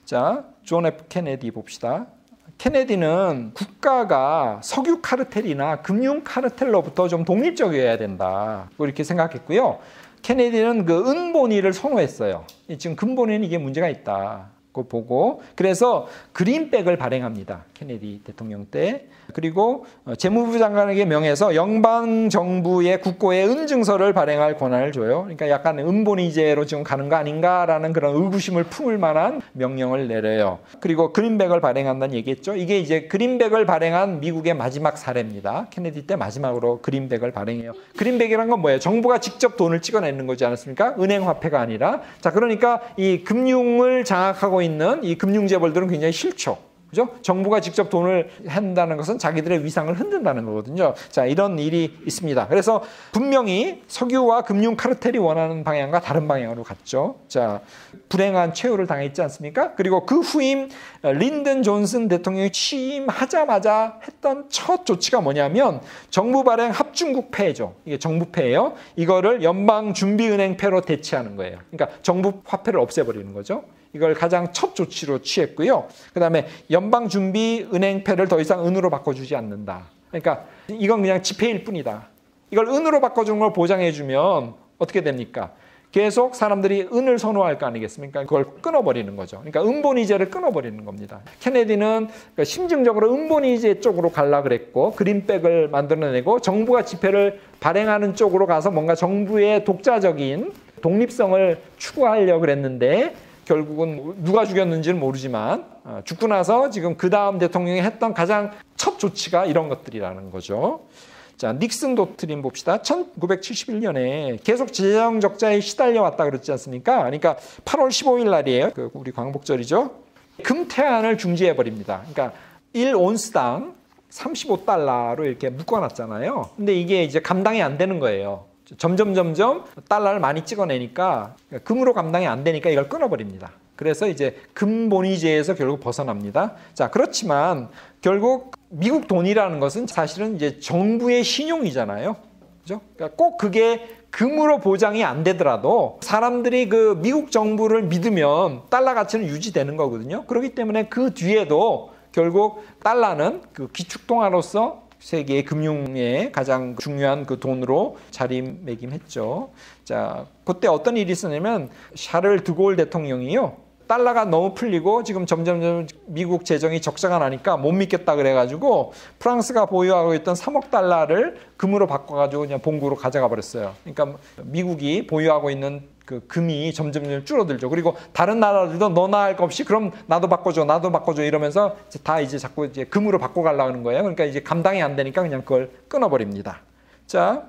자, 존 F 케네디 봅시다. 케네디는 국가가 석유 카르텔이나 금융 카르텔로부터 좀 독립적이어야 된다, 이렇게 생각했고요. 케네디는 그 은본위를 선호했어요. 지금 근본에는 이게 문제가 있다, 그 보고, 그래서 그린백을 발행합니다. 케네디 대통령 때. 그리고 재무부 장관에게 명해서 영방 정부의 국고에 은증서를 발행할 권한을 줘요. 그러니까 약간 은본위제로 지금 가는 거 아닌가라는 그런 의구심을 품을 만한 명령을 내려요. 그리고 그린백을 발행한다는 얘기했죠. 이게 이제 그린백을 발행한 미국의 마지막 사례입니다. 케네디 때 마지막으로 그린백을 발행해요. 그린백이란 건 뭐예요? 정부가 직접 돈을 찍어내는 거지 않습니까? 은행 화폐가 아니라. 자, 그러니까 이 금융을 장악하고 있는 이 금융재벌들은 굉장히 싫죠. 그죠? 정부가 직접 돈을 한다는 것은 자기들의 위상을 흔든다는 거거든요. 자, 이런 일이 있습니다. 그래서 분명히 석유와 금융 카르텔이 원하는 방향과 다른 방향으로 갔죠. 자, 불행한 최후를 당했지 않습니까? 그리고 그 후임 린든 존슨 대통령이 취임하자마자 했던 첫 조치가 뭐냐면 정부 발행 합중국폐죠. 이게 정부폐예요. 이거를 연방준비은행폐로 대체하는 거예요. 그러니까 정부 화폐를 없애버리는 거죠. 이걸 가장 첫 조치로 취했고요. 그 다음에 연방준비은행폐를 더 이상 은으로 바꿔주지 않는다. 그러니까 이건 그냥 지폐일 뿐이다. 이걸 은으로 바꿔주는 걸 보장해주면 어떻게 됩니까? 계속 사람들이 은을 선호할 거 아니겠습니까? 그걸 끊어버리는 거죠. 그러니까 은본위제를 끊어버리는 겁니다. 케네디는 심증적으로 은본위제 쪽으로 가려고 그랬고, 그린백을 만들어내고 정부가 지폐를 발행하는 쪽으로 가서 뭔가 정부의 독자적인 독립성을 추구하려고 그랬는데, 결국은 누가 죽였는지는 모르지만 죽고 나서 지금 그 다음 대통령이 했던 가장 첫 조치가 이런 것들이라는 거죠. 자, 닉슨 도트린 봅시다. 1971년에 계속 재정 적자에 시달려 왔다 그랬지 않습니까? 그러니까 8월 15일 날이에요. 우리 광복절이죠. 금태안을 중지해 버립니다. 그러니까 1온스당 35달러로 이렇게 묶어놨잖아요. 근데 이게 이제 감당이 안 되는 거예요. 점점 달러를 많이 찍어내니까 금으로 감당이 안 되니까 이걸 끊어버립니다. 그래서 이제 금본위제에서 결국 벗어납니다. 자, 그렇지만 결국 미국 돈이라는 것은 사실은 이제 정부의 신용이잖아요. 그죠? 그러니까 꼭 그게 금으로 보장이 안 되더라도 사람들이 그 미국 정부를 믿으면 달러 가치는 유지되는 거거든요. 그렇기 때문에 그 뒤에도 결국 달러는 그 기축통화로서 세계의 금융의 가장 중요한 그 돈으로 자리매김했죠. 자, 그때 어떤 일이 있었냐면 샤를 드골 대통령이요, 달러가 너무 풀리고 지금 점점 미국 재정이 적자가 나니까 못 믿겠다 그래가지고 프랑스가 보유하고 있던 3억 달러를 금으로 바꿔가지고 그냥 본국으로 가져가 버렸어요. 그러니까 미국이 보유하고 있는 그 금이 점점 줄어들죠. 그리고 다른 나라들도 너나 할 것 없이 그럼 나도 바꿔줘 이러면서 다 이제 자꾸 이제 금으로 바꿔가려고 하는 거예요. 그러니까 이제 감당이 안 되니까 그냥 그걸 끊어버립니다. 자,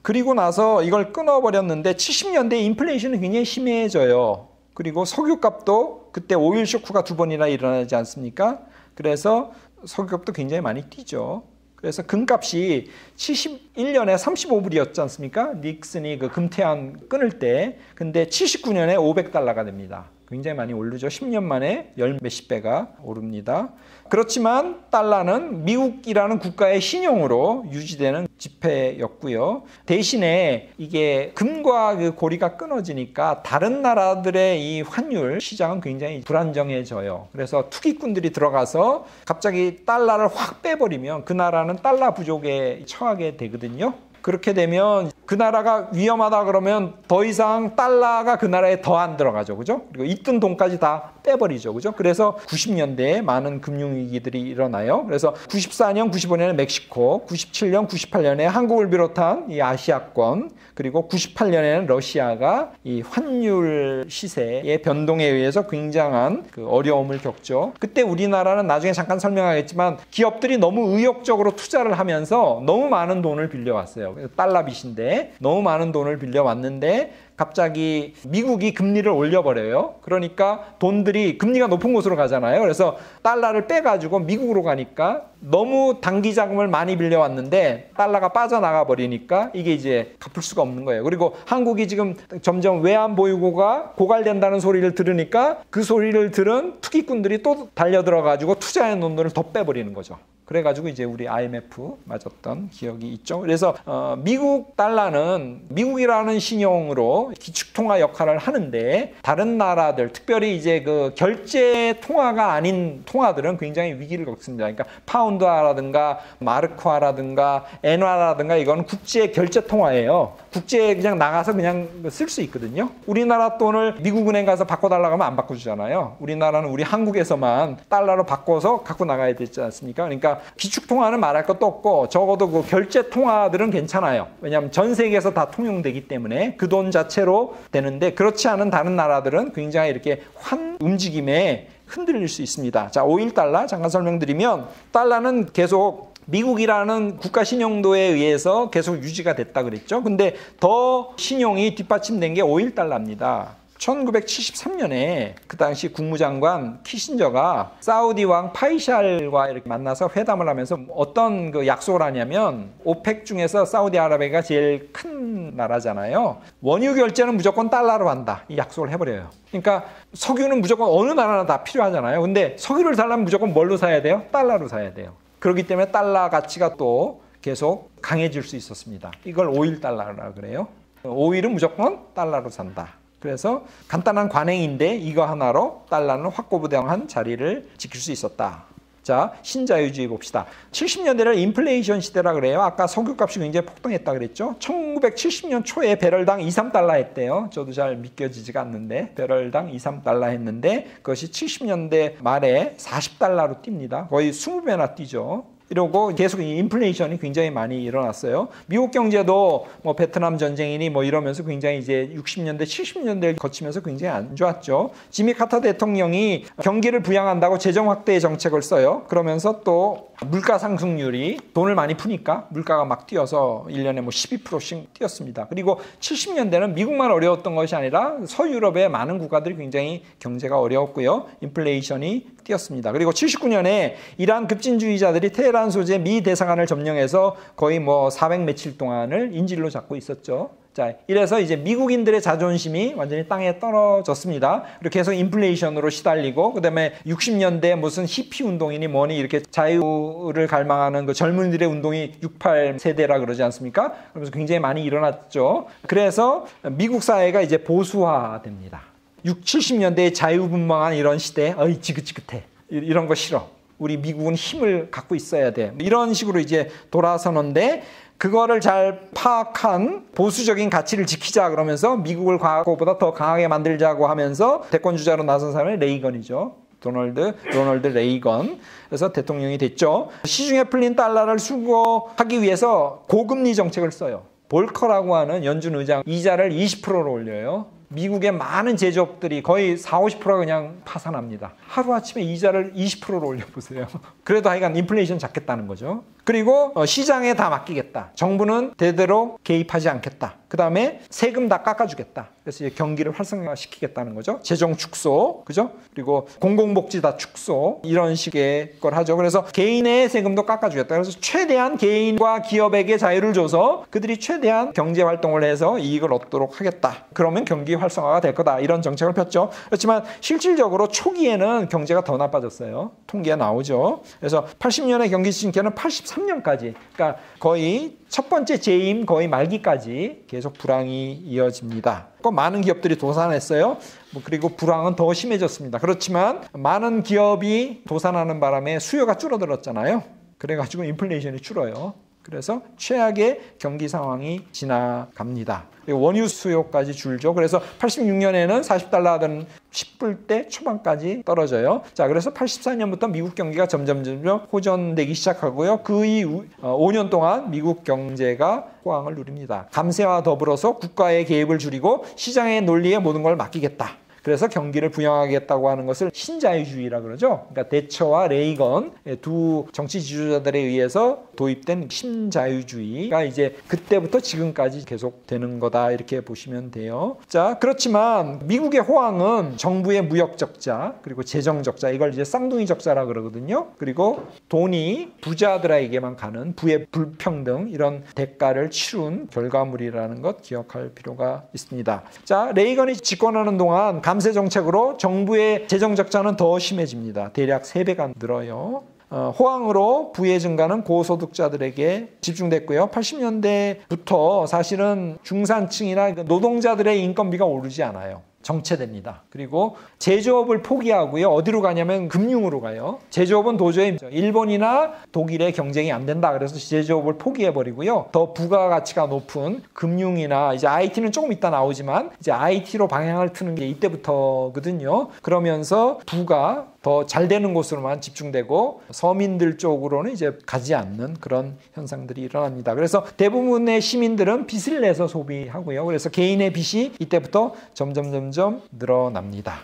그리고 나서 이걸 끊어버렸는데 70년대 인플레이션이 굉장히 심해져요. 그리고 석유값도 그때 오일 쇼크가 2번이나 일어나지 않습니까? 그래서 석유값도 굉장히 많이 뛰죠. 그래서 금값이 71년에 35불이었지 않습니까? 닉슨이 그 금태안 끊을 때. 근데 79년에 500달러가 됩니다. 굉장히 많이 오르죠. 10년 만에 열 몇십 배가 오릅니다. 그렇지만 달러는 미국이라는 국가의 신용으로 유지되는 지폐였고요. 대신에 이게 금과 그 고리가 끊어지니까 다른 나라들의 이 환율 시장은 굉장히 불안정해져요. 그래서 투기꾼들이 들어가서 갑자기 달러를 확 빼버리면 그 나라는 달러 부족에 처하게 되거든요. 그렇게 되면 그 나라가 위험하다 그러면 더 이상 달러가 그 나라에 더 안 들어가죠. 그죠? 그리고 있던 돈까지 다 빼버리죠. 그죠? 그래서 90년대에 많은 금융위기들이 일어나요. 그래서 94년, 95년에 멕시코, 97년, 98년에 한국을 비롯한 이 아시아권, 그리고 98년에는 러시아가 이 환율 시세의 변동에 의해서 굉장한 그 어려움을 겪죠. 그때 우리나라는 나중에 잠깐 설명하겠지만 기업들이 너무 의욕적으로 투자를 하면서 너무 많은 돈을 빌려왔어요. 달러 빚인데 너무 많은 돈을 빌려왔는데 갑자기 미국이 금리를 올려버려요. 그러니까 돈들이 금리가 높은 곳으로 가잖아요. 그래서 달러를 빼가지고 미국으로 가니까 너무 단기 자금을 많이 빌려왔는데 달러가 빠져나가 버리니까 이게 이제 갚을 수가 없는 거예요. 그리고 한국이 지금 점점 외환 보유고가 고갈된다는 소리를 들으니까 그 소리를 들은 투기꾼들이 또 달려들어가지고 투자해 놓은 돈을 더 빼버리는 거죠. 그래가지고 이제 우리 IMF 맞았던 기억이 있죠. 그래서 미국 달러는 미국이라는 신용으로 기축통화 역할을 하는데 다른 나라들, 특별히 이제 그 결제 통화가 아닌 통화들은 굉장히 위기를 겪습니다. 그러니까 파운드화라든가 마르크화라든가 엔화라든가 이건 국제 결제 통화예요. 국제에 그냥 나가서 그냥 쓸 수 있거든요. 우리나라 돈을 미국은행 가서 바꿔달라고 하면 안 바꿔주잖아요. 우리나라는 우리 한국에서만 달러로 바꿔서 갖고 나가야 되지 않습니까? 그러니까 기축통화는 말할 것도 없고 적어도 그 결제 통화들은 괜찮아요. 왜냐하면 전 세계에서 다 통용되기 때문에 그 돈 자체로 되는데 그렇지 않은 다른 나라들은 굉장히 이렇게 환 움직임에 흔들릴 수 있습니다. 자, 5.1달러 잠깐 설명드리면 달러는 계속 미국이라는 국가 신용도에 의해서 계속 유지가 됐다 그랬죠. 근데 더 신용이 뒷받침된 게 5.1달러입니다. 1973년에 그 당시 국무장관 키신저가 사우디 왕 파이샬과 이렇게 만나서 회담을 하면서 어떤 그 약속을 하냐면 오펙 중에서 사우디아라비아가 제일 큰 나라잖아요. 원유 결제는 무조건 달러로 한다. 이 약속을 해버려요. 그러니까 석유는 무조건 어느 나라나 다 필요하잖아요. 근데 석유를 사려면 무조건 뭘로 사야 돼요? 달러로 사야 돼요. 그렇기 때문에 달러 가치가 또 계속 강해질 수 있었습니다. 이걸 5.1달러라고 그래요. 오일은 무조건 달러로 산다. 그래서 간단한 관행인데 이거 하나로 달러는 확고부동한 자리를 지킬 수 있었다. 자, 신자유주의 봅시다. 70년대를 인플레이션 시대라 그래요. 아까 석유값이 굉장히 폭등했다 그랬죠. 1970년 초에 배럴당 2, 3달러 했대요. 저도 잘 믿겨지지가 않는데 배럴당 2, 3달러 했는데 그것이 70년대 말에 40달러로 뜁니다. 거의 20배나 뛰죠. 이러고 계속 인플레이션이 굉장히 많이 일어났어요. 미국 경제도 뭐 베트남 전쟁이니 뭐 이러면서 굉장히 이제 60년대, 70년대를 거치면서 굉장히 안 좋았죠. 지미 카터 대통령이 경기를 부양한다고 재정 확대 정책을 써요. 그러면서 또 물가 상승률이 돈을 많이 푸니까 물가가 막 뛰어서 1년에 뭐 12%씩 뛰었습니다. 그리고 70년대는 미국만 어려웠던 것이 아니라 서유럽의 많은 국가들이 굉장히 경제가 어려웠고요. 인플레이션이 뛰었습니다. 그리고 79년에 이란 급진주의자들이 테헤란 소재 미 대사관을 점령해서 거의 뭐 400 며칠 동안을 인질로 잡고 있었죠. 자, 이래서 이제 미국인들의 자존심이 완전히 땅에 떨어졌습니다. 그리고 계속 인플레이션으로 시달리고, 그 다음에 60년대 무슨 히피 운동이니 뭐니 이렇게 자유를 갈망하는 그 젊은이들의 운동이 68 세대라 그러지 않습니까? 그러면서 굉장히 많이 일어났죠. 그래서 미국 사회가 이제 보수화됩니다. 60, 70년대의 자유분방한 이런 시대, 어이 지긋지긋해. 이런 거 싫어. 우리 미국은 힘을 갖고 있어야 돼. 이런 식으로 이제 돌아서는데 그거를 잘 파악한 보수적인 가치를 지키자 그러면서 미국을 과거보다 더 강하게 만들자고 하면서 대권 주자로 나선 사람이 레이건이죠. 로널드 레이건. 그래서 대통령이 됐죠. 시중에 풀린 달러를 수거하기 위해서 고금리 정책을 써요. 볼커라고 하는 연준 의장 이자를 20%로 올려요. 미국의 많은 제조업들이 거의 40~50%가 그냥 파산합니다. 하루아침에 이자를 20%로 올려보세요. 그래도 하여간 인플레이션 잡겠다는 거죠. 그리고 시장에 다 맡기겠다. 정부는 대대로 개입하지 않겠다. 그 다음에 세금 다 깎아주겠다. 그래서 이제 경기를 활성화시키겠다는 거죠. 재정 축소, 그죠? 그리고 공공복지 다 축소, 이런 식의 걸 하죠. 그래서 개인의 세금도 깎아주겠다. 그래서 최대한 개인과 기업에게 자유를 줘서 그들이 최대한 경제 활동을 해서 이익을 얻도록 하겠다. 그러면 경기 활성화가 될 거다. 이런 정책을 폈죠. 그렇지만 실질적으로 초기에는 경제가 더 나빠졌어요. 통계가 나오죠. 그래서 80년의 경기 침체는 83년까지, 그러니까 거의 첫 번째 재임 거의 말기까지 계속 불황이 이어집니다. 많은 기업들이 도산했어요. 그리고 불황은 더 심해졌습니다. 그렇지만 많은 기업이 도산하는 바람에 수요가 줄어들었잖아요. 그래가지고 인플레이션이 줄어요. 그래서 최악의 경기 상황이 지나갑니다. 원유 수요까지 줄죠. 그래서 86년에는 40달러 하던 10불대 초반까지 떨어져요. 자, 그래서 84년부터 미국 경기가 점점 호전되기 시작하고요. 그 이후 5년 동안 미국 경제가 호황을 누립니다. 감세와 더불어서 국가의 개입을 줄이고 시장의 논리에 모든 걸 맡기겠다. 그래서 경기를 부양하겠다고 하는 것을 신자유주의라 그러죠. 그러니까 대처와 레이건 두 정치 지도자들에 의해서 도입된 신자유주의가 이제 그때부터 지금까지 계속 되는 거다, 이렇게 보시면 돼요. 자, 그렇지만 미국의 호황은 정부의 무역 적자, 그리고 재정 적자, 이걸 이제 쌍둥이 적자라 그러거든요. 그리고 돈이 부자들에게만 가는 부의 불평등, 이런 대가를 치룬 결과물이라는 것 기억할 필요가 있습니다. 자, 레이건이 집권하는 동안 감세 정책으로 정부의 재정 적자는 더 심해집니다. 대략 3배가 늘어요. 호황으로 부의 증가는 고소득자들에게 집중됐고요. 80년대부터 사실은 중산층이나 노동자들의 인건비가 오르지 않아요. 정체됩니다. 그리고 제조업을 포기하고요. 어디로 가냐면 금융으로 가요. 제조업은 도저히 일본이나 독일의 경쟁이 안 된다. 그래서 제조업을 포기해버리고요. 더 부가가치가 높은 금융이나 이제 IT는 조금 이따 나오지만 이제 IT로 방향을 트는 게 이때부터거든요. 그러면서 부가 더 잘 되는 곳으로만 집중되고 서민들 쪽으로는 이제 가지 않는 그런 현상들이 일어납니다. 그래서 대부분의 시민들은 빚을 내서 소비하고요. 그래서 개인의 빚이 이때부터 점점 늘어납니다.